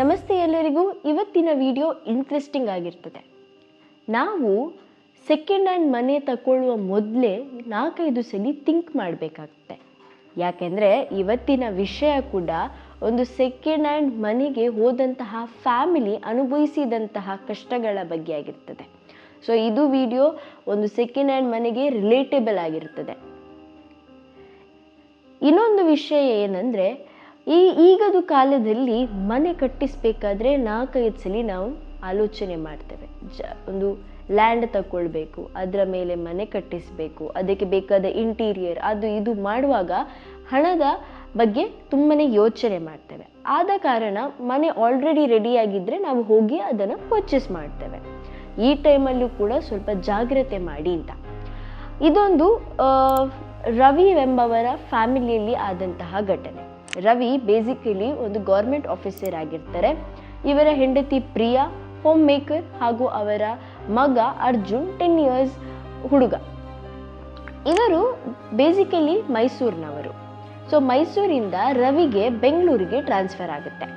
ನಮಸ್ತೆ ಎಲ್ಲರಿಗೂ. ಇವತ್ತಿನ ವಿಡಿಯೋ ಇಂಟ್ರೆಸ್ಟಿಂಗ್ ಆಗಿರ್ತದೆ. ನಾವು ಸೆಕೆಂಡ್ ಹ್ಯಾಂಡ್ ಮನೆ ತಗೊಳ್ಳುವ ಮೊದಲೇ 4-5 ಸಲ ಥಿಂಕ್ ಮಾಡಬೇಕಾಗುತ್ತೆ. ಯಾಕೆಂದರೆ ಇವತ್ತಿನ ವಿಷಯ ಕೂಡ ಒಂದು ಸೆಕೆಂಡ್ ಹ್ಯಾಂಡ್ ಮನೆಗೆ ಹೋದಂತಹ ಫ್ಯಾಮಿಲಿ ಅನುಭವಿಸಿದಂತಹ ಕಷ್ಟಗಳ ಬಗ್ಗೆ ಆಗಿರ್ತದೆ. ಸೊ ಇದು ವಿಡಿಯೋ ಒಂದು ಸೆಕೆಂಡ್ ಹ್ಯಾಂಡ್ ಮನೆಗೆ ರಿಲೇಟೇಬಲ್ ಆಗಿರ್ತದೆ. ಇನ್ನೊಂದು ವಿಷಯ ಏನಂದರೆ, ಈಗದು ಕಾಲದಲ್ಲಿ ಮನೆ ಕಟ್ಟಿಸಬೇಕಾದ್ರೆ 4-5 ಸಲ ನಾವು ಆಲೋಚನೆ ಮಾಡ್ತೇವೆ. ಒಂದು ಲ್ಯಾಂಡ್ ತಗೊಳ್ಬೇಕು, ಅದರ ಮೇಲೆ ಮನೆ ಕಟ್ಟಿಸಬೇಕು, ಅದಕ್ಕೆ ಬೇಕಾದ ಇಂಟೀರಿಯರ್ ಅದು ಇದು ಮಾಡುವಾಗ ಹಣದ ಬಗ್ಗೆ ತುಂಬನೇ ಯೋಚನೆ ಮಾಡ್ತೇವೆ. ಆದ ಕಾರಣ ಮನೆ ಆಲ್ರೆಡಿ ರೆಡಿಯಾಗಿದ್ದರೆ ನಾವು ಹೋಗಿ ಅದನ್ನು ಪರ್ಚೇಸ್ ಮಾಡ್ತೇವೆ. ಈ ಟೈಮಲ್ಲೂ ಕೂಡ ಸ್ವಲ್ಪ ಜಾಗ್ರತೆ ಮಾಡಿ ಅಂತ. ಇದೊಂದು ರವಿ ಎಂಬವರ ಫ್ಯಾಮಿಲಿಯಲ್ಲಿ ಆದಂತಹ ಘಟನೆ. ರವಿ ಬೇಸಿಕಲಿ ಒಂದು ಗೌರ್ಮೆಂಟ್ ಆಫೀಸರ್ ಆಗಿರ್ತಾರೆ. ಇವರ ಹೆಂಡತಿ ಪ್ರಿಯಾ ಹೋಮ್ ಮೇಕರ್ ಹಾಗೂ ಅವರ ಮಗ ಅರ್ಜುನ್ 10 ಇಯರ್ಸ್ ಹುಡುಗ. ಇವರು ಬೇಸಿಕಲಿ ಮೈಸೂರಿನವರು. ಸೊ ಮೈಸೂರಿಂದ ರವಿಗೆ ಬೆಂಗಳೂರಿಗೆ ಟ್ರಾನ್ಸ್ಫರ್ ಆಗುತ್ತೆ.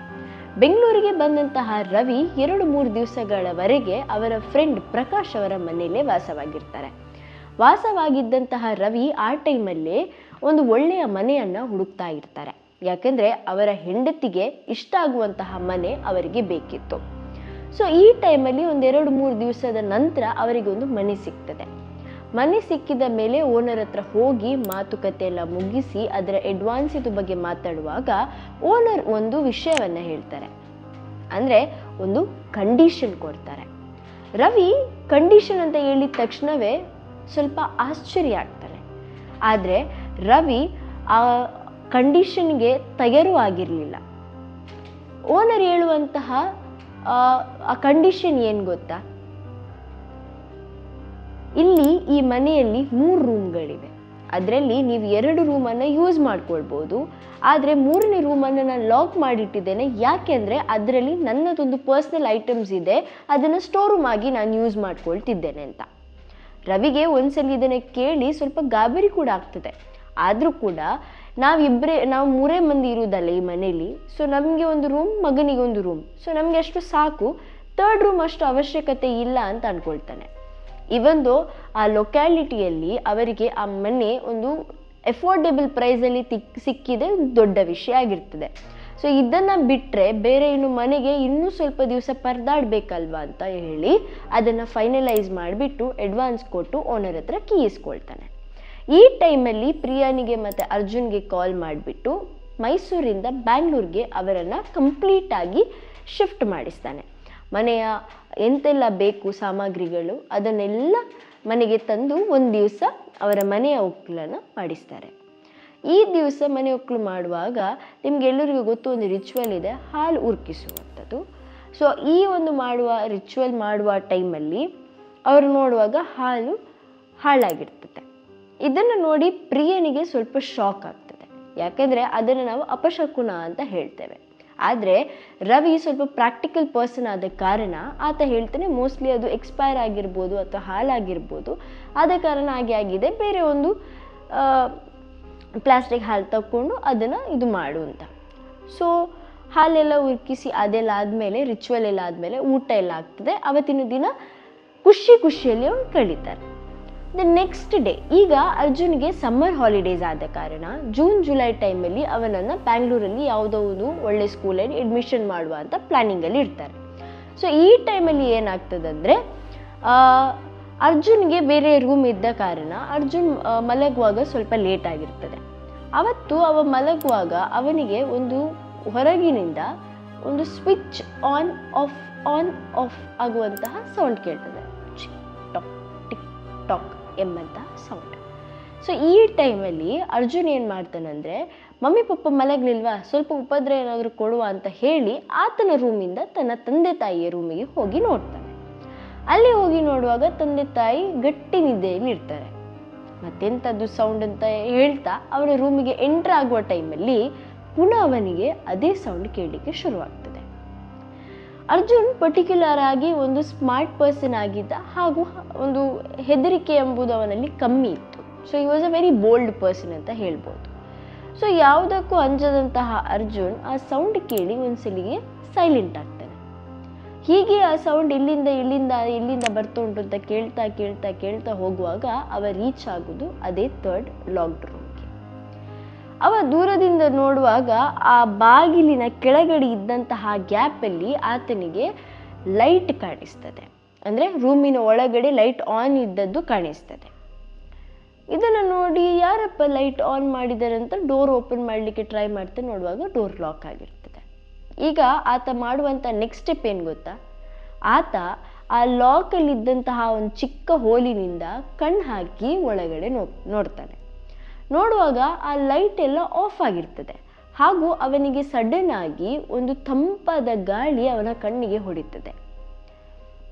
ಬೆಂಗಳೂರಿಗೆ ಬಂದಂತಹ ರವಿ 2-3 ದಿವಸಗಳವರೆಗೆ ಅವರ ಫ್ರೆಂಡ್ ಪ್ರಕಾಶ್ ಅವರ ಮನೆಯಲ್ಲೇ ವಾಸವಾಗಿರ್ತಾರೆ. ವಾಸವಾಗಿದ್ದಂತಹ ರವಿ ಆ ಟೈಮಲ್ಲೇ ಒಂದು ಒಳ್ಳೆಯ ಮನೆಯನ್ನು ಹುಡುಕ್ತಾ ಇರ್ತಾರೆ. ಯಾಕೆಂದರೆ ಅವರ ಹೆಂಡತಿಗೆ ಇಷ್ಟ ಆಗುವಂತಹ ಮನೆ ಅವರಿಗೆ ಬೇಕಿತ್ತು. ಸೊ ಈ ಟೈಮಲ್ಲಿ 1-2-3 ದಿವಸದ ನಂತರ ಅವರಿಗೊಂದು ಮನೆ ಸಿಗ್ತದೆ. ಮನೆ ಸಿಕ್ಕಿದ ಮೇಲೆ ಓನರ್ ಹತ್ರ ಹೋಗಿ ಮಾತುಕತೆ ಎಲ್ಲ ಮುಗಿಸಿ ಅದರ ಅಡ್ವಾನ್ಸ್ ಇದು ಬಗ್ಗೆ ಮಾತಾಡುವಾಗ ಓನರ್ ಒಂದು ವಿಷಯವನ್ನು ಹೇಳ್ತಾರೆ. ಅಂದರೆ ಒಂದು ಕಂಡೀಷನ್ ಕೊಡ್ತಾರೆ. ರವಿ ಕಂಡೀಷನ್ ಅಂತ ಹೇಳಿದ ತಕ್ಷಣವೇ ಸ್ವಲ್ಪ ಆಶ್ಚರ್ಯ ಆಗ್ತಾರೆ. ಆದರೆ ರವಿ ಆ ಕಂಡೀಷನ್ಗೆ ತಯಾರು ಆಗಿರಲಿಲ್ಲ. ಓನರ್ ಹೇಳುವಂತಹ ಆ ಕಂಡೀಷನ್ ಏನು ಗೊತ್ತಾ? ಇಲ್ಲಿ ಈ ಮನೆಯಲ್ಲಿ 3 ರೂಮ್ಗಳಿವೆ. ಅದರಲ್ಲಿ ನೀವು 2 ರೂಮನ್ನು ಯೂಸ್ ಮಾಡ್ಕೊಳ್ಬೋದು. ಆದರೆ 3ನೇ ರೂಮನ್ನು ನಾನು ಲಾಕ್ ಮಾಡಿಟ್ಟಿದ್ದೇನೆ. ಯಾಕೆಂದರೆ ಅದರಲ್ಲಿ ನನ್ನದೊಂದು ಪರ್ಸ್ನಲ್ ಐಟಮ್ಸ್ ಇದೆ, ಅದನ್ನು ಸ್ಟೋರ್ ರೂಮ್ ಆಗಿ ನಾನು ಯೂಸ್ ಮಾಡ್ಕೊಳ್ತಿದ್ದೇನೆ ಅಂತ. ರವಿಗೆ ಒಂದ್ಸಲ ಇದನ್ನು ಕೇಳಿ ಸ್ವಲ್ಪ ಗಾಬರಿ ಕೂಡ ಆಗ್ತದೆ. ಆದರೂ ಕೂಡ ನಾವು 3 ಮಂದಿ ಇರುವುದಲ್ಲ ಈ ಮನೇಲಿ. ಸೊ ನಮಗೆ ಒಂದು ರೂಮ್, ಮಗನಿಗೆ ಒಂದು ರೂಮ್. ಸೊ ನಮಗೆ ಅಷ್ಟು ಸಾಕು, 3rd ರೂಮ್ ಅಷ್ಟು ಅವಶ್ಯಕತೆ ಇಲ್ಲ ಅಂತ ಅಂದ್ಕೊಳ್ತಾನೆ. ಇವೊಂದು ಆ ಲೊಕ್ಯಾಲಿಟಿಯಲ್ಲಿ ಅವರಿಗೆ ಆ ಮನೆ ಒಂದು ಎಫೋರ್ಡೆಬಲ್ ಪ್ರೈಸಲ್ಲಿ ಸಿಕ್ಕಿದೆ ದೊಡ್ಡ ವಿಷಯ ಆಗಿರ್ತದೆ. ಸೊ ಇದನ್ನು ಬಿಟ್ಟರೆ ಬೇರೆ ಇನ್ನು ಮನೆಗೆ ಇನ್ನೂ ಸ್ವಲ್ಪ ದಿವಸ ಪರದಾಡಬೇಕಲ್ವಾ ಅಂತ ಹೇಳಿ ಅದನ್ನು ಫೈನಲೈಸ್ ಮಾಡಿಬಿಟ್ಟು ಅಡ್ವಾನ್ಸ್ ಕೊಟ್ಟು ಓನರ್ ಹತ್ರ ಕೀ ಇಸ್ಕೊಳ್ತಾನೆ. ಈ ಟೈಮಲ್ಲಿ ಪ್ರಿಯಾನಿಗೆ ಮತ್ತು ಅರ್ಜುನ್ಗೆ ಕಾಲ್ ಮಾಡಿಬಿಟ್ಟು ಮೈಸೂರಿಂದ ಬ್ಯಾಂಗ್ಳೂರ್ಗೆ ಅವರನ್ನು ಕಂಪ್ಲೀಟಾಗಿ ಶಿಫ್ಟ್ ಮಾಡಿಸ್ತಾನೆ. ಮನೆಯ ಎಂತೆಲ್ಲ ಬೇಕು ಸಾಮಗ್ರಿಗಳು ಅದನ್ನೆಲ್ಲ ಮನೆಗೆ ತಂದು ಒಂದು ದಿವಸ ಅವರ ಮನೆಯ ಒಕ್ಕಲನ್ನು ಮಾಡಿಸ್ತಾರೆ. ಈ ದಿವಸ ಮನೆ ಒಕ್ಕಲು ಮಾಡುವಾಗ ನಿಮ್ಗೆಲ್ಲರಿಗೂ ಗೊತ್ತು, ಒಂದು ರಿಚುವಲ್ ಇದೆ, ಹಾಲು ಉರ್ಕಿಸುವಂಥದ್ದು. ಸೊ ಈ ಒಂದು ರಿಚುವಲ್ ಮಾಡುವ ಟೈಮಲ್ಲಿ ಅವರು ನೋಡುವಾಗ ಹಾಲು ಹಾಳಾಗಿರ್ತದೆ. ಇದನ್ನು ನೋಡಿ ಪ್ರಿಯನಿಗೆ ಸ್ವಲ್ಪ ಶಾಕ್ ಆಗ್ತದೆ. ಯಾಕೆಂದರೆ ಅದನ್ನು ನಾವು ಅಪಶಕುನ ಅಂತ ಹೇಳ್ತೇವೆ. ಆದರೆ ರವಿ ಸ್ವಲ್ಪ ಪ್ರಾಕ್ಟಿಕಲ್ ಪರ್ಸನ್ ಆದ ಕಾರಣ ಆತ ಹೇಳ್ತಾನೆ, ಮೋಸ್ಟ್ಲಿ ಅದು ಎಕ್ಸ್ಪೈರ್ ಆಗಿರ್ಬೋದು ಅಥವಾ ಹಾಳಾಗಿರ್ಬೋದು, ಆದ ಕಾರಣ ಆಗಿದೆ, ಬೇರೆ ಒಂದು ಪ್ಲಾಸ್ಟಿಕ್ ಹಾಲು ತಗೊಂಡು ಅದನ್ನು ಇದು ಮಾಡು ಅಂತ. ಸೊ ಹಾಲೆಲ್ಲ ಉರ್ಕಿಸಿ ಅದೆಲ್ಲ ಆದಮೇಲೆ, ರಿಚುವಲ್ ಎಲ್ಲ ಆದಮೇಲೆ ಊಟ ಎಲ್ಲ ಆಗ್ತದೆ. ಅವತ್ತಿನ ದಿನ ಖುಷಿಯಲ್ಲಿ ಅವ್ರು ಕಳೀತಾರೆ. ನೆಕ್ಸ್ಟ್ ಡೇ, ಈಗ ಅರ್ಜುನ್ಗೆ ಸಮ್ಮರ್ ಹಾಲಿಡೇಸ್ ಆದ ಕಾರಣ ಜೂನ್-ಜುಲೈ ಟೈಮಲ್ಲಿ ಅವನನ್ನು ಬ್ಯಾಂಗ್ಳೂರಲ್ಲಿ ಯಾವುದೋ ಒಂದು ಒಳ್ಳೆ ಸ್ಕೂಲಲ್ಲಿ ಅಡ್ಮಿಷನ್ ಮಾಡುವ ಅಂತ ಪ್ಲ್ಯಾನಿಂಗಲ್ಲಿ ಇರ್ತಾರೆ. ಸೊ ಈ ಟೈಮಲ್ಲಿ ಏನಾಗ್ತದಂದರೆ, ಅರ್ಜುನ್ಗೆ ಬೇರೆ ರೂಮ್ ಇದ್ದ ಕಾರಣ ಅರ್ಜುನ್ ಮಲಗುವಾಗ ಸ್ವಲ್ಪ ಲೇಟ್ ಆಗಿರ್ತದೆ. ಅವತ್ತು ಅವ ಮಲಗುವಾಗ ಅವನಿಗೆ ಒಂದು ಹೊರಗಿನಿಂದ ಒಂದು ಸ್ವಿಚ್ ಆನ್ ಆಫ್ ಆಗುವಂತಹ ಸೌಂಡ್ ಕೇಳ್ತದೆ. ಟಿಕ್ ಟಿಕ್ ಟಾಕ್ ಎಂಬಂತಹ ಸೌಂಡ್. ಸೊ ಈ ಟೈಮಲ್ಲಿ ಅರ್ಜುನ್ ಏನು ಮಾಡ್ತಾನಂದರೆ, ಮಮ್ಮಿ ಪಪ್ಪ ಮಲಗಲಿಲ್ವಾ, ಸ್ವಲ್ಪ ಉಪದ್ರ ಏನಾದರೂ ಕೊಡುವ ಅಂತ ಹೇಳಿ ಆತನ ರೂಮಿಂದ ತನ್ನ ತಂದೆ ತಾಯಿಯ ರೂಮಿಗೆ ಹೋಗಿ ನೋಡ್ತಾನೆ. ಅಲ್ಲಿ ಹೋಗಿ ನೋಡುವಾಗ ತಂದೆ ತಾಯಿ ಗಟ್ಟಿ ನಿದ್ದೆಯಲ್ಲಿ ಇರ್ತಾರೆ. ಮತ್ತೆಂಥದ್ದು ಸೌಂಡ್ ಅಂತ ಹೇಳ್ತಾ ಅವನ ರೂಮಿಗೆ ಎಂಟ್ರ್ ಆಗುವ ಟೈಮಲ್ಲಿ ಪುನಃ ಅವನಿಗೆ ಅದೇ ಸೌಂಡ್ ಕೇಳಲಿಕ್ಕೆ ಶುರುವಾಗ್ತದೆ. ಅರ್ಜುನ್ ಪರ್ಟಿಕ್ಯುಲರ್ ಆಗಿ ಒಂದು ಸ್ಮಾರ್ಟ್ ಪರ್ಸನ್ ಆಗಿದ್ದ, ಹಾಗೂ ಒಂದು ಹೆದರಿಕೆ ಎಂಬುದು ಅವನಲ್ಲಿ ಕಮ್ಮಿ ಇತ್ತು. ಸೊ ಈ was a very bold person ಅಂತ ಹೇಳ್ಬೋದು. ಸೊ ಯಾವುದಕ್ಕೂ ಅಂಜದಂತಹ ಅರ್ಜುನ್ ಆ ಸೌಂಡ್ ಕೇಳಿ ಒಂದ್ಸಲಿಗೆ ಸೈಲೆಂಟ್ ಆಗ್ತಾನೆ. ಹೀಗೆ ಆ ಸೌಂಡ್ ಇಲ್ಲಿಂದ ಬರ್ತಾ ಉಂಟು ಅಂತ ಕೇಳ್ತಾ ಕೇಳ್ತಾ ಕೇಳ್ತಾ ಹೋಗುವಾಗ ಅವ ರೀಚ್ ಆಗೋದು ಅದೇ ಥರ್ಡ್ ಲಾಕ್ಡ್ ರೂಮ್ಗೆ. ಅವ ದೂರದಿಂದ ನೋಡುವಾಗ ಆ ಬಾಗಿಲಿನ ಕೆಳಗಡೆ ಇದ್ದಂತಹ ಗ್ಯಾಪಲ್ಲಿ ಆತನಿಗೆ ಲೈಟ್ ಕಾಣಿಸ್ತದೆ. ಅಂದರೆ ರೂಮಿನ ಒಳಗಡೆ ಲೈಟ್ ಆನ್ ಇದ್ದದ್ದು ಕಾಣಿಸ್ತದೆ. ಇದನ್ನು ನೋಡಿ ಯಾರಪ್ಪ ಲೈಟ್ ಆನ್ ಮಾಡಿದ್ದಾರೆ ಅಂತ ಡೋರ್ ಓಪನ್ ಮಾಡಲಿಕ್ಕೆ ಟ್ರೈ ಮಾಡ್ತಾನೆ. ನೋಡುವಾಗ ಡೋರ್ ಲಾಕ್ ಆಗಿರ್ತದೆ. ಈಗ ಆತ ಮಾಡುವಂಥ ನೆಕ್ಸ್ಟ್ ಸ್ಟೆಪ್ ಏನು ಗೊತ್ತಾ? ಆತ ಆ ಲಾಕಲ್ಲಿದ್ದಂತಹ ಒಂದು ಚಿಕ್ಕ ಹೋಲಿನಿಂದ ಕಣ್ಣು ಹಾಕಿ ಒಳಗಡೆ ನೋಡ್ತಾನೆ. ನೋಡುವಾಗ ಆ ಲೈಟ್ ಎಲ್ಲ ಆಫ್ ಆಗಿರ್ತದೆ. ಹಾಗೂ ಅವನಿಗೆ ಸಡನ್ ಆಗಿ ಒಂದು ತಂಪಾದ ಗಾಳಿ ಅವನ ಕಣ್ಣಿಗೆ ಹೊಡಿತದೆ.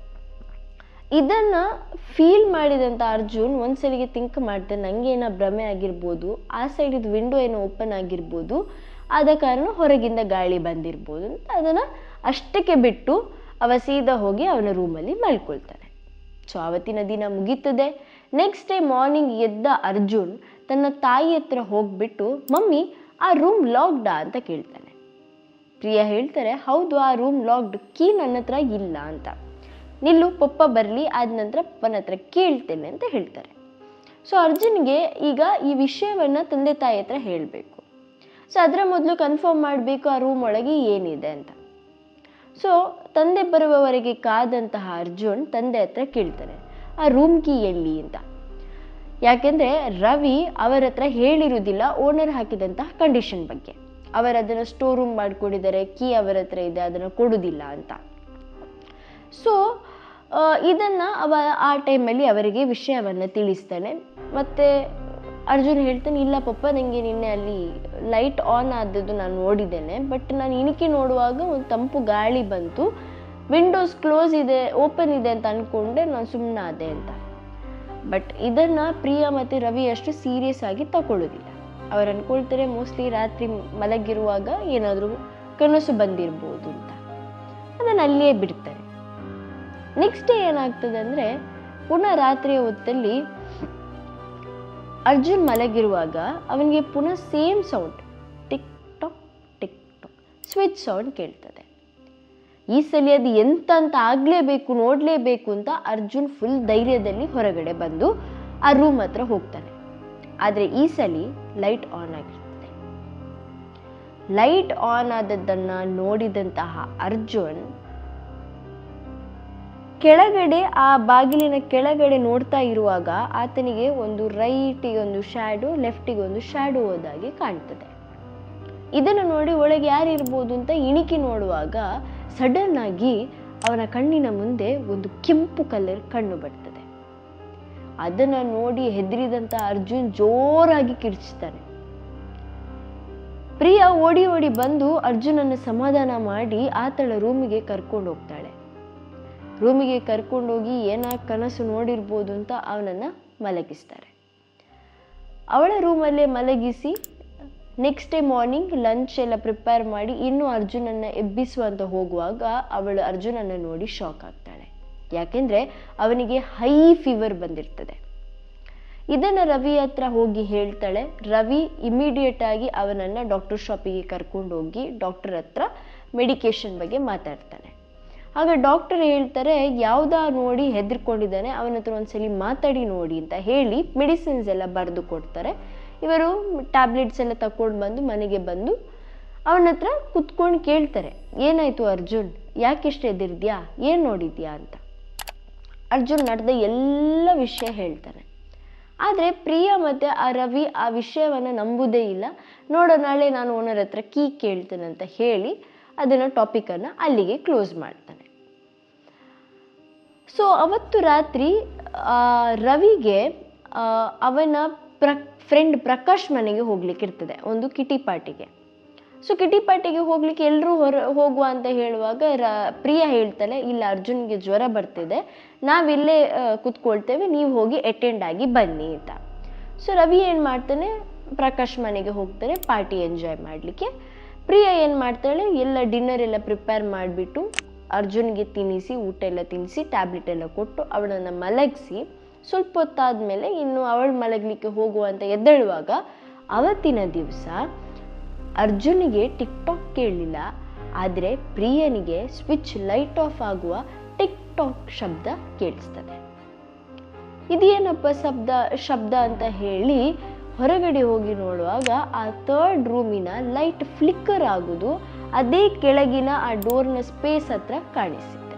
ಇದನ್ನು ಫೀಲ್ ಮಾಡಿದಂಥ ಅರ್ಜುನ್ ಒಂದ್ಸಲಿಗೆ ಥಿಂಕ್ ಮಾಡ್ತಾನೆ, ನನಗೆ ಏನೋ ಭ್ರಮೆ ಆಗಿರ್ಬೋದು, ಆ ಸೈಡಿದ್ದು ವಿಂಡೋ ಏನೋ ಓಪನ್ ಆಗಿರ್ಬೋದು, ಆದ ಕಾರಣ ಹೊರಗಿಂದ ಗಾಳಿ ಬಂದಿರ್ಬೋದು ಅಂತ ಅದನ್ನು ಅಷ್ಟಕ್ಕೆ ಬಿಟ್ಟು ಅವ ಸೀದಾ ಹೋಗಿ ಅವನ ರೂಮಲ್ಲಿ ಮಲ್ಕೊಳ್ತಾನೆ. ಸೊ ಆವತ್ತಿನ ದಿನ ಮುಗೀತದೆ. ನೆಕ್ಸ್ಟ್ ಡೇ ಮಾರ್ನಿಂಗ್ ಎದ್ದ ಅರ್ಜುನ್ ತನ್ನ ತಾಯಿ ಹತ್ರ ಹೋಗ್ಬಿಟ್ಟು, ಮಮ್ಮಿ ಆ ರೂಮ್ ಲಾಕ್ಡಾ ಅಂತ ಕೇಳ್ತಾನೆ. ಪ್ರಿಯಾ ಹೇಳ್ತಾರೆ, ಹೌದು ಆ ರೂಮ್ ಲಾಕ್ಡ್, ಕೀ ನನ್ನ ಹತ್ರ ಇಲ್ಲ ಅಂತ. ನಿಲ್ಲು, ಪಪ್ಪ ಬರಲಿ, ಆದ ನಂತರ ಪಪ್ಪನ ಹತ್ರ ಕೇಳ್ತೇನೆ ಅಂತ ಹೇಳ್ತಾರೆ. ಸೊ ಅರ್ಜುನ್ಗೆ ಈಗ ಈ ವಿಷಯವನ್ನು ತಂದೆ ತಾಯಿ ಹತ್ರ ಹೇಳಬೇಕು. ಸೊ ಅದರ ಮೊದಲು ಕನ್ಫರ್ಮ್ ಮಾಡಬೇಕು ಆ ರೂಮ್ ಒಳಗೆ ಏನಿದೆ ಅಂತ. ಸೊ ತಂದೆ ಬರುವವರೆಗೆ ಕಾದಂತಹ ಅರ್ಜುನ್ ತಂದೆ ಹತ್ರ ಕೇಳ್ತಾನೆ, ಆ ರೂಮ್ ಕೀ ಎಲ್ಲಿ ಅಂತ. ಯಾಕೆಂದರೆ ರವಿ ಅವರ ಹತ್ರ ಹೇಳಿರುವುದಿಲ್ಲ ಓನರ್ ಹಾಕಿದಂತಹ ಕಂಡೀಷನ್ ಬಗ್ಗೆ. ಅವರು ಅದನ್ನು ಸ್ಟೋರ್ ರೂಮ್ ಮಾಡಿಕೊಡಿದ್ದಾರೆ, ಕೀ ಅವರ ಹತ್ರ ಇದೆ, ಅದನ್ನು ಕೊಡುವುದಿಲ್ಲ ಅಂತ. ಸೊ ಇದನ್ನು ಆ ಟೈಮಲ್ಲಿ ಅವರಿಗೆ ವಿಷಯವನ್ನು ತಿಳಿಸ್ತಾನೆ. ಮತ್ತು ಅರ್ಜುನ್ ಹೇಳ್ತಾನೆ, ಇಲ್ಲ ಪಪ್ಪ, ನನಗೆ ನಿನ್ನೆ ಅಲ್ಲಿ ಲೈಟ್ ಆನ್ ಆದದ್ದು ನಾನು ನೋಡಿದ್ದೇನೆ, ಬಟ್ ನಾನು ಇಣಿಕೆ ನೋಡುವಾಗ ಒಂದು ತಂಪು ಗಾಳಿ ಬಂತು, ವಿಂಡೋಸ್ ಕ್ಲೋಸ್ ಇದೆ, ಓಪನ್ ಇದೆ ಅಂತ ಅಂದ್ಕೊಂಡೆ, ನಾನು ಸುಮ್ಮನೆ ಆದೆ ಅಂತ. ಬಟ್ ಇದನ್ನು ಪ್ರಿಯಾ ಮತ್ತು ರವಿ ಅಷ್ಟು ಸೀರಿಯಸ್ ಆಗಿ ತಗೊಳ್ಳೋದಿಲ್ಲ. ಅವ್ರು ಅಂದ್ಕೊಳ್ತಾರೆ ಮೋಸ್ಟ್ಲಿ ರಾತ್ರಿ ಮಲಗಿರುವಾಗ ಏನಾದರೂ ಕನಸು ಬಂದಿರ್ಬೋದು ಅಂತ. ಅದನ್ನು ಅಲ್ಲಿಯೇ ಬಿಡ್ತಾರೆ. ನೆಕ್ಸ್ಟ್ ಡೇ ಏನಾಗ್ತದೆ ಅಂದರೆ, ಪುನಃ ರಾತ್ರಿಯ ಹೊತ್ತಲ್ಲಿ ಅರ್ಜುನ್ ಮಲಗಿರುವಾಗ ಅವನಿಗೆ ಪುನಃ same sound, tick tock tick tock switch sound ಕೇಳ್ತದೆ. ಈ ಸಲ ಅದು ಎಂತ ಅಂತ ಆಗಲೇಬೇಕು, ನೋಡಲೇಬೇಕು ಅಂತ ಅರ್ಜುನ್ ಫುಲ್ ಧೈರ್ಯದಲ್ಲಿ ಹೊರಗಡೆ ಬಂದು ಆ ರೂಮ್ ಹತ್ರ ಹೋಗ್ತಾನೆ. ಆದರೆ ಈ ಸಲ ಲೈಟ್ ಆನ್ ಆಗಿರ್ತದೆ. ಲೈಟ್ ಆನ್ ಆದದ್ದನ್ನು ನೋಡಿದಂತಹ ಅರ್ಜುನ್ ಕೆಳಗಡೆ, ಆ ಬಾಗಿಲಿನ ಕೆಳಗಡೆ ನೋಡ್ತಾ ಇರುವಾಗ ಆತನಿಗೆ ಒಂದು ರೈಟಿಗೆ ಒಂದು ಶ್ಯಾಡೋ, ಲೆಫ್ಟಿಗೆ ಒಂದು ಶ್ಯಾಡೋ ಹೋದಾಗೆ ಕಾಣ್ತದೆ. ಇದನ್ನು ನೋಡಿ ಒಳಗೆ ಯಾರಿರ್ಬೋದು ಅಂತ ಇಣಿಕೆ ನೋಡುವಾಗ ಸಡನ್ ಆಗಿ ಅವನ ಕಣ್ಣಿನ ಮುಂದೆ ಒಂದು ಕೆಂಪು ಕಲರ್ ಕಣ್ಣು ಬರ್ತದೆ. ಅದನ್ನು ನೋಡಿ ಹೆದರಿದಂಥ ಅರ್ಜುನ್ ಜೋರಾಗಿ ಕಿರ್ಚ್ತಾನೆ. ಪ್ರಿಯಾ ಓಡಿ ಓಡಿ ಬಂದು ಅರ್ಜುನನ್ನು ಸಮಾಧಾನ ಮಾಡಿ ಆತಳ ರೂಮಿಗೆ ಕರ್ಕೊಂಡು ಹೋಗ್ತಾಳೆ. ರೂಮಿಗೆ ಕರ್ಕೊಂಡೋಗಿ ಏನೋ ಕನಸು ನೋಡಿರ್ಬೋದು ಅಂತ ಅವನನ್ನು ಮಲಗಿಸ್ತಾರೆ. ಅವಳ ರೂಮಲ್ಲೇ ಮಲಗಿಸಿ ನೆಕ್ಸ್ಟ್ ಡೇ ಮಾರ್ನಿಂಗ್ ಲಂಚ್ ಎಲ್ಲ ಪ್ರಿಪೇರ್ ಮಾಡಿ ಇನ್ನೂ ಅರ್ಜುನನ್ನು ಎಬ್ಬಿಸುವಂತ ಹೋಗುವಾಗ ಅವಳು ಅರ್ಜುನನ್ನು ನೋಡಿ ಶಾಕ್ ಆಗ್ತಾಳೆ. ಯಾಕೆಂದರೆ ಅವನಿಗೆ ಹೈ ಫೀವರ್ ಬಂದಿರ್ತದೆ. ಇದನ್ನು ರವಿ ಹತ್ರ ಹೋಗಿ ಹೇಳ್ತಾಳೆ. ರವಿ ಇಮಿಡಿಯೇಟ್ ಆಗಿ ಅವನನ್ನು ಡಾಕ್ಟರ್ ಶಾಪಿಗೆ ಕರ್ಕೊಂಡು ಹೋಗಿ ಡಾಕ್ಟರ್ ಹತ್ರ ಮೆಡಿಕೇಶನ್ ಬಗ್ಗೆ ಮಾತಾಡ್ತಾನೆ. ಆಗ ಡಾಕ್ಟರ್ ಹೇಳ್ತಾರೆ, ಯಾವುದಾ ನೋಡಿ ಹೆದರ್ಕೊಂಡಿದ್ದಾನೆ, ಅವನ ಹತ್ರ ಒಂದ್ಸಲಿ ಮಾತಾಡಿ ನೋಡಿ ಅಂತ ಹೇಳಿ ಮೆಡಿಸಿನ್ಸ್ ಎಲ್ಲ ಬರೆದು ಕೊಡ್ತಾರೆ. ಇವರು ಟ್ಯಾಬ್ಲೆಟ್ಸ್ ಎಲ್ಲ ತಗೊಂಡು ಬಂದು ಮನೆಗೆ ಬಂದು ಅವನ ಹತ್ರ ಕುತ್ಕೊಂಡು ಕೇಳ್ತಾರೆ, ಏನಾಯ್ತು ಅರ್ಜುನ್, ಯಾಕೆಷ್ಟು ಹೆದರ್ದ್ಯಾ, ಏನು ನೋಡಿದ್ಯಾ ಅಂತ. ಅರ್ಜುನ್ ನಡೆದ ಎಲ್ಲ ವಿಷಯ ಹೇಳ್ತಾನೆ. ಆದರೆ ಪ್ರಿಯಾ ಮತ್ತು ಆ ರವಿ ಆ ವಿಷಯವನ್ನು ನಂಬುವುದೇ ಇಲ್ಲ. ನೋಡೋ ನಾಳೆ ನಾನು ಓನರ್ ಹತ್ರ ಕೀ ಕೇಳ್ತೇನೆ ಅಂತ ಹೇಳಿ ಅದನ್ನು ಟಾಪಿಕನ್ನು ಅಲ್ಲಿಗೆ ಕ್ಲೋಸ್ ಮಾಡ್ತಾನೆ. ಸೊ ಅವತ್ತು ರಾತ್ರಿ ರವಿಗೆ ಅವನ ಫ್ರೆಂಡ್ ಪ್ರಕಾಶ್ ಮನೆಗೆ ಹೋಗ್ಲಿಕ್ಕೆ ಇರ್ತದೆ, ಒಂದು ಕಿಟಿ ಪಾರ್ಟಿಗೆ. ಸೊ ಕಿಟಿ ಪಾರ್ಟಿಗೆ ಹೋಗ್ಲಿಕ್ಕೆ ಎಲ್ಲರೂ ಹೋಗುವ ಅಂತ ಹೇಳುವಾಗ ಪ್ರಿಯಾ ಹೇಳ್ತಾಳೆ, ಇಲ್ಲ ಅರ್ಜುನ್ಗೆ ಜ್ವರ ಬರ್ತಿದೆ, ನಾವಿಲ್ಲೇ ಕೂತ್ಕೊಳ್ತೇವೆ, ನೀವು ಹೋಗಿ ಅಟೆಂಡ್ ಆಗಿ ಬನ್ನಿ ಅಂತ. ಸೊ ರವಿ ಏನು ಮಾಡ್ತಾನೆ, ಪ್ರಕಾಶ್ ಮನೆಗೆ ಹೋಗ್ತಾನೆ ಪಾರ್ಟಿ ಎಂಜಾಯ್ ಮಾಡಲಿಕ್ಕೆ. ಪ್ರಿಯಾ ಏನು ಮಾಡ್ತಾಳೆ, ಎಲ್ಲ ಡಿನ್ನರ್ ಎಲ್ಲ ಪ್ರಿಪೇರ್ ಮಾಡಿಬಿಟ್ಟು ಅರ್ಜುನ್ಗೆ ತಿನ್ನಿಸಿ, ಊಟ ಎಲ್ಲ ತಿನ್ನಿಸಿ, ಟ್ಯಾಬ್ಲೆಟ್ ಎಲ್ಲ ಕೊಟ್ಟು ಅವಳನ್ನು ಮಲಗಿಸಿ ಸ್ವಲ್ಪ ಹೊತ್ತಾದಮೇಲೆ ಇನ್ನು ಅವಳು ಮಲಗಲಿಕ್ಕೆ ಹೋಗುವಂತ ಎದ್ದೇಳುವಾಗ ಅವತ್ತಿನ ದಿವಸ ಅರ್ಜುನಿಗೆ ಟಿಕ್ಟಾಕ್ ಕೇಳಲಿಲ್ಲ, ಆದರೆ ಪ್ರಿಯನಿಗೆ ಸ್ವಿಚ್ ಲೈಟ್ ಆಫ್ ಆಗುವ ಟಿಕ್ಟಾಕ್ ಶಬ್ದ ಕೇಳಿಸ್ತದೆ. ಇದೇನಪ್ಪ ಶಬ್ದ ಅಂತ ಹೇಳಿ ಹೊರಗಡೆ ಹೋಗಿ ನೋಡುವಾಗ ಆ 3rd ರೂಮಿನ ಲೈಟ್ ಫ್ಲಿಕ್ಕರ್ ಆಗುವುದು ಅದೇ ಕೆಳಗಿನ ಆ ಡೋರ್ನ ಸ್ಪೇಸ್ ಹತ್ರ ಕಾಣಿಸಿದೆ.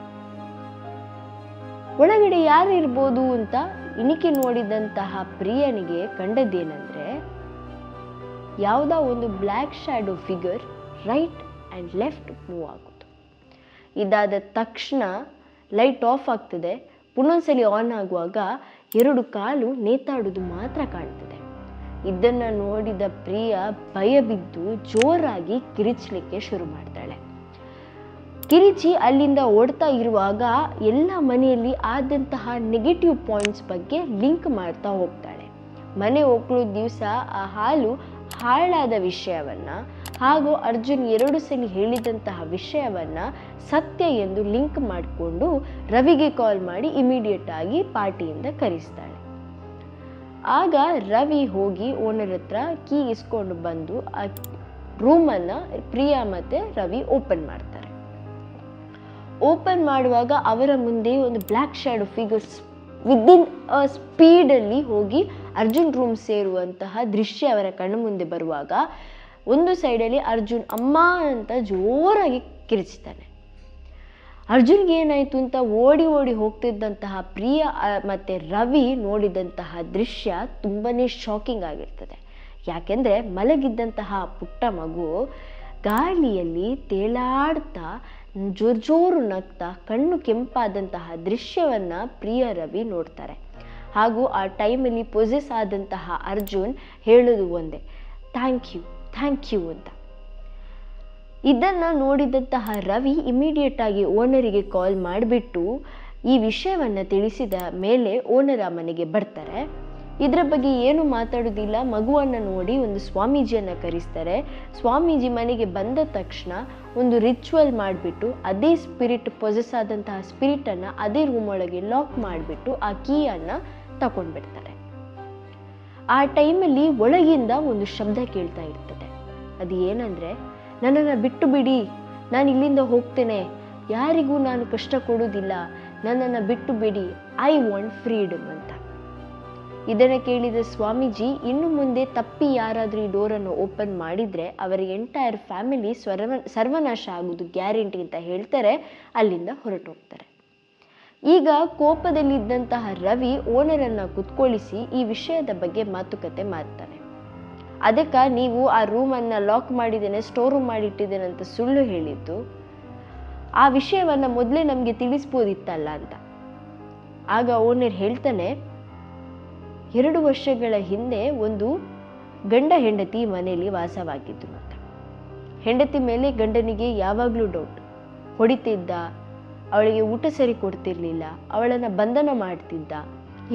ಒಳಗಡೆ ಯಾರು ಇರ್ಬೋದು ಅಂತ ಇಣಿಕೆ ನೋಡಿದಂತಹ ಪ್ರಿಯನಿಗೆ ಕಂಡದ್ದೇನೆಂದ್ರೆ, ಯಾವುದೋ ಒಂದು black shadow figure right and left move ಆಗೋದು. ಇದಾದ ತಕ್ಷಣ ಲೈಟ್ ಆಫ್ ಆಗ್ತದೆ. ಪುನೊಂದ್ಸಲಿ ಆನ್ ಆಗುವಾಗ 2 ಕಾಲು ನೇತಾಡೋದು ಮಾತ್ರ ಕಾಣ್ತದೆ. ಇದನ್ನು ನೋಡಿದ ಪ್ರಿಯ ಭಯ ಬಿದ್ದು ಜೋರಾಗಿ ಕಿರಿಚಲಿಕ್ಕೆ ಶುರು ಮಾಡ್ತಾಳೆ. ಕಿರಿಚಿ ಅಲ್ಲಿಂದ ಓಡ್ತಾ ಇರುವಾಗ ಎಲ್ಲ ಮನೆಯಲ್ಲಿ ಆದಂತಹ ನೆಗೆಟಿವ್ ಪಾಯಿಂಟ್ಸ್ ಬಗ್ಗೆ ಲಿಂಕ್ ಮಾಡ್ತಾ ಹೋಗ್ತಾಳೆ. ಮನೆ ಒಕ್ಕಳು ದಿವಸ ಆ ಹಾಲು ಹಾಳಾದ ವಿಷಯವನ್ನ ಹಾಗೂ ಅರ್ಜುನ್ 2 ಸಲ ಹೇಳಿದಂತಹ ವಿಷಯವನ್ನ ಸತ್ಯ ಎಂದು ಲಿಂಕ್ ಮಾಡಿಕೊಂಡು ರವಿಗೆ ಕಾಲ್ ಮಾಡಿ ಇಮಿಡಿಯೇಟ್ ಆಗಿ ಪಾರ್ಟಿಯಿಂದ ಕರೆಸ್ತಾಳೆ. ಆಗ ರವಿ ಹೋಗಿ ಓನರ್ ಹತ್ರ ಕೀ ಇಸ್ಕೊಂಡು ಬಂದು ಆ ರೂಮನ್ನು ಪ್ರಿಯಾ ಮತ್ತು ರವಿ ಓಪನ್ ಮಾಡ್ತಾರೆ. ಓಪನ್ ಮಾಡುವಾಗ ಅವರ ಮುಂದೆ ಒಂದು black shadow figures within a ಸ್ಪೀಡಲ್ಲಿ ಹೋಗಿ ಅರ್ಜುನ್ ರೂಮ್ ಸೇರುವಂತಹ ದೃಶ್ಯ ಅವರ ಕಣ್ಣು ಮುಂದೆ ಬರುವಾಗ ಒಂದು ಸೈಡಲ್ಲಿ ಅರ್ಜುನ್ ಅಮ್ಮ ಅಂತ ಜೋರಾಗಿ ಕಿರಿಚ್ತಾನೆ. ಅರ್ಜುನ್ಗೆ ಏನಾಯಿತು ಅಂತ ಓಡಿ ಹೋಗ್ತಿದ್ದಂತಹ ಪ್ರಿಯ ಮತ್ತು ರವಿ ನೋಡಿದಂತಹ ದೃಶ್ಯ ತುಂಬಾ ಶಾಕಿಂಗ್ ಆಗಿರ್ತದೆ. ಯಾಕೆಂದರೆ ಮಲಗಿದ್ದಂತಹ ಪುಟ್ಟ ಮಗು ಗಾಳಿಯಲ್ಲಿ ತೇಲಾಡ್ತಾ ಜೋರು ನಗ್ತಾ ಕಣ್ಣು ಕೆಂಪಾದಂತಹ ದೃಶ್ಯವನ್ನು ಪ್ರಿಯ ರವಿ ನೋಡ್ತಾರೆ. ಹಾಗೂ ಆ ಟೈಮಲ್ಲಿ ಪೊಸೆಸ್ ಆದಂತಹ ಅರ್ಜುನ್ ಹೇಳೋದು ಒಂದೇ, ಥ್ಯಾಂಕ್ ಯು ಅಂತ. ಇದನ್ನು ನೋಡಿದಂತಹ ರವಿ ಇಮಿಡಿಯೇಟ್ ಆಗಿ ಓನರಿಗೆ ಕಾಲ್ ಮಾಡಿಬಿಟ್ಟು ಈ ವಿಷಯವನ್ನು ತಿಳಿಸಿದ ಮೇಲೆ ಓನರ್ ಆ ಮನೆಗೆ ಬರ್ತಾರೆ. ಇದರ ಬಗ್ಗೆ ಏನು ಮಾತಾಡೋದಿಲ್ಲ. ಮಗುವನ್ನು ನೋಡಿ ಒಂದು ಸ್ವಾಮೀಜಿಯನ್ನು ಕರೆಸ್ತಾರೆ. ಸ್ವಾಮೀಜಿ ಮನೆಗೆ ಬಂದ ತಕ್ಷಣ ಒಂದು ರಿಚುವಲ್ ಮಾಡಿಬಿಟ್ಟು ಅದೇ ಸ್ಪಿರಿಟ್ ಪೊಸೆಸ್ ಆದಂತಹ ಸ್ಪಿರಿಟನ್ನು ಅದೇ ರೂಮ್ ಒಳಗೆ ಲಾಕ್ ಮಾಡಿಬಿಟ್ಟು ಆ ಕೀಯನ್ನು ತಗೊಂಡ್ಬಿಡ್ತಾರೆ. ಆ ಟೈಮಲ್ಲಿ ಒಳಗಿಂದ ಒಂದು ಶಬ್ದ ಕೇಳ್ತಾ ಇರ್ತದೆ. ಅದು ಏನಂದರೆ, ನನ್ನನ್ನು ಬಿಟ್ಟು ಬಿಡಿ, ನಾನು ಇಲ್ಲಿಂದ ಹೋಗ್ತೇನೆ, ಯಾರಿಗೂ ನಾನು ಕಷ್ಟ ಕೊಡೋದಿಲ್ಲ, ನನ್ನನ್ನು ಬಿಟ್ಟು ಬಿಡಿ, ಐ ವಾಂಟ್ ಫ್ರೀಡಮ್ ಅಂತ. ಇದನ್ನು ಕೇಳಿದ ಸ್ವಾಮೀಜಿ ಇನ್ನು ಮುಂದೆ ತಪ್ಪಿ ಯಾರಾದರೂ ಈ ಡೋರನ್ನು ಓಪನ್ ಮಾಡಿದರೆ ಅವರ ಎಂಟೈರ್ ಫ್ಯಾಮಿಲಿ ಸರ್ವನಾಶ ಆಗೋದು ಗ್ಯಾರಂಟಿ ಅಂತ ಹೇಳ್ತಾರೆ. ಅಲ್ಲಿಂದ ಹೊರಟು ಹೋಗ್ತಾರೆ. ಈಗ ಕೋಪದಲ್ಲಿದ್ದಂತಹ ರವಿ ಓನರನ್ನು ಕುತ್ಕೊಳಿಸಿ ಈ ವಿಷಯದ ಬಗ್ಗೆ ಮಾತುಕತೆ ಮಾಡ್ತಾನೆ. ಅದಕ್ಕೆ ನೀವು ಆ ರೂಮನ್ನು ಲಾಕ್ ಮಾಡಿದ್ದೇನೆ, ಸ್ಟೋರ್ ರೂಮ್ ಮಾಡಿಟ್ಟಿದ್ದೇನೆ ಅಂತ ಸುಳ್ಳು ಹೇಳಿದ್ದು, ಆ ವಿಷಯವನ್ನು ಮೊದಲೇ ನಮಗೆ ತಿಳಿಸ್ಬೋದಿತ್ತಲ್ಲ ಅಂತ. ಆಗ ಓನರ್ ಹೇಳ್ತಾನೆ, 2 ವರ್ಷಗಳ ಹಿಂದೆ ಒಂದು ಗಂಡ ಹೆಂಡತಿ ಮನೆಯಲ್ಲಿ ವಾಸವಾಗಿದ್ರು ಅಂತ. ಹೆಂಡತಿ ಮೇಲೆ ಗಂಡನಿಗೆ ಯಾವಾಗಲೂ ಡೌಟ್, ಹೊಡಿತಿದ್ದ, ಅವಳಿಗೆ ಊಟ ಸರಿ ಕೊಡ್ತಿರ್ಲಿಲ್ಲ, ಅವಳನ್ನು ಬಂಧನ ಮಾಡ್ತಿದ್ದ.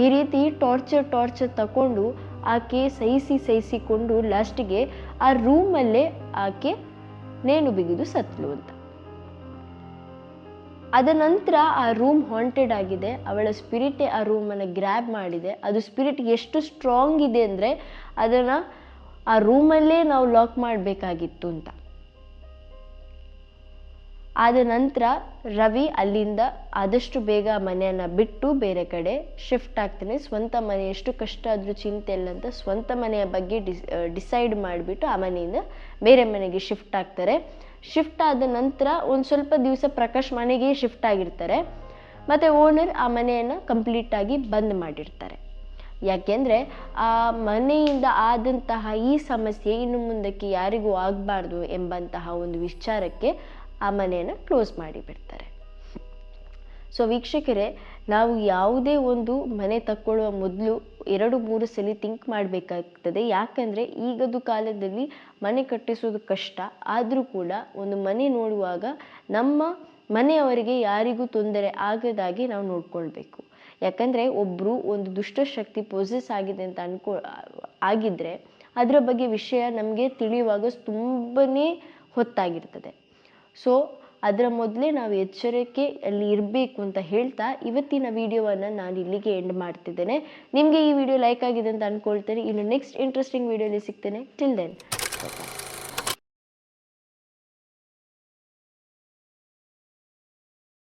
ಈ ರೀತಿ ಟಾರ್ಚರ್ ತಗೊಂಡು ಆಕೆ ಸಹಿಸಿಕೊಂಡು ಲಾಸ್ಟಿಗೆ ಆ ರೂಮಲ್ಲೇ ಆಕೆ ನೇಣು ಬಿಗಿದು ಸತ್ಲು ಅಂತ. ಅದ ನಂತರ ಆ ರೂಮ್ ಹಾಂಟೆಡ್ ಆಗಿದೆ. ಅವಳ ಸ್ಪಿರಿಟೇ ಆ ರೂಮನ್ನು ಗ್ರ್ಯಾಬ್ ಮಾಡಿದೆ. ಅದು ಸ್ಪಿರಿಟ್ ಎಷ್ಟು ಸ್ಟ್ರಾಂಗ್ ಇದೆ ಅಂದರೆ ಅದನ್ನು ಆ ರೂಮಲ್ಲೇ ನಾವು ಲಾಕ್ ಮಾಡಬೇಕಾಗಿತ್ತು ಅಂತ. ಆದ ನಂತರ ರವಿ ಅಲ್ಲಿಂದ ಆದಷ್ಟು ಬೇಗ ಮನೆಯನ್ನು ಬಿಟ್ಟು ಬೇರೆ ಕಡೆ ಶಿಫ್ಟ್ ಆಗ್ತಾನೆ. ಸ್ವಂತ ಮನೆ ಎಷ್ಟು ಕಷ್ಟ ಆದರೂ ಚಿಂತೆ ಇಲ್ಲ ಅಂತ ಸ್ವಂತ ಮನೆಯ ಬಗ್ಗೆ ಡಿಸೈಡ್ ಮಾಡಿಬಿಟ್ಟು ಆ ಮನೆಯಿಂದ ಬೇರೆ ಮನೆಗೆ ಶಿಫ್ಟ್ ಆಗ್ತಾರೆ. ಶಿಫ್ಟ್ ಆದ ನಂತರ ಒಂದು ಸ್ವಲ್ಪ ದಿವಸ ಪ್ರಕಾಶ್ ಮನೆಗೆ ಶಿಫ್ಟ್ ಆಗಿರ್ತಾರೆ. ಮತ್ತು ಓನರ್ ಆ ಮನೆಯನ್ನು ಕಂಪ್ಲೀಟಾಗಿ ಬಂದ್ ಮಾಡಿರ್ತಾರೆ. ಯಾಕೆಂದರೆ ಆ ಮನೆಯಿಂದ ಆದಂತಹ ಈ ಸಮಸ್ಯೆ ಇನ್ನು ಮುಂದಕ್ಕೆ ಯಾರಿಗೂ ಆಗಬಾರ್ದು ಎಂಬಂತಹ ಒಂದು ವಿಚಾರಕ್ಕೆ ಆ ಮನೆಯನ್ನು ಕ್ಲೋಸ್ ಮಾಡಿಬಿಡ್ತಾರೆ. ಸೊ ವೀಕ್ಷಕರೇ, ನಾವು ಯಾವುದೇ ಒಂದು ಮನೆ ತಕ್ಕೊಳ್ಳುವ ಮೊದಲು 2-3 ಸಲ ಥಿಂಕ್ ಮಾಡಬೇಕಾಗ್ತದೆ. ಯಾಕಂದರೆ ಈಗದು ಕಾಲದಲ್ಲಿ ಮನೆ ಕಟ್ಟಿಸೋದು ಕಷ್ಟ. ಆದರೂ ಕೂಡ ಒಂದು ಮನೆ ನೋಡುವಾಗ ನಮ್ಮ ಮನೆಯವರಿಗೆ ಯಾರಿಗೂ ತೊಂದರೆ ಆಗದಾಗಿ ನಾವು ನೋಡ್ಕೊಳ್ಬೇಕು. ಯಾಕಂದರೆ ಒಬ್ಬರು ಒಂದು ದುಷ್ಟಶಕ್ತಿ ಪೊಸೆಸ್ ಆಗಿದೆ ಅಂತ ಆಗಿದ್ದರೆ ಅದರ ಬಗ್ಗೆ ವಿಷಯ ನಮಗೆ ತಿಳಿಯುವಾಗ ತುಂಬಾ ಹೊತ್ತಾಗಿರ್ತದೆ. ಸೊ ಅದರ ಮೊದಲೇ ನಾವು ಎಚ್ಚರಿಕೆ ಅಲ್ಲಿ ಇರಬೇಕು ಅಂತ ಹೇಳ್ತಾ ಇವತ್ತಿನ ವಿಡಿಯೋವನ್ನು ನಾನು ಇಲ್ಲಿಗೆ ಎಂಡ್ ಮಾಡ್ತಿದ್ದೇನೆ. ನಿಮಗೆ ಈ ವಿಡಿಯೋ ಲೈಕ್ ಆಗಿದೆ ಅಂತ ಅಂದ್ಕೊಳ್ತೇನೆ. ಇನ್ನು ನೆಕ್ಸ್ಟ್ ಇಂಟ್ರೆಸ್ಟಿಂಗ್ ವಿಡಿಯೋಲಿ ಸಿಗ್ತೇನೆ. Till then.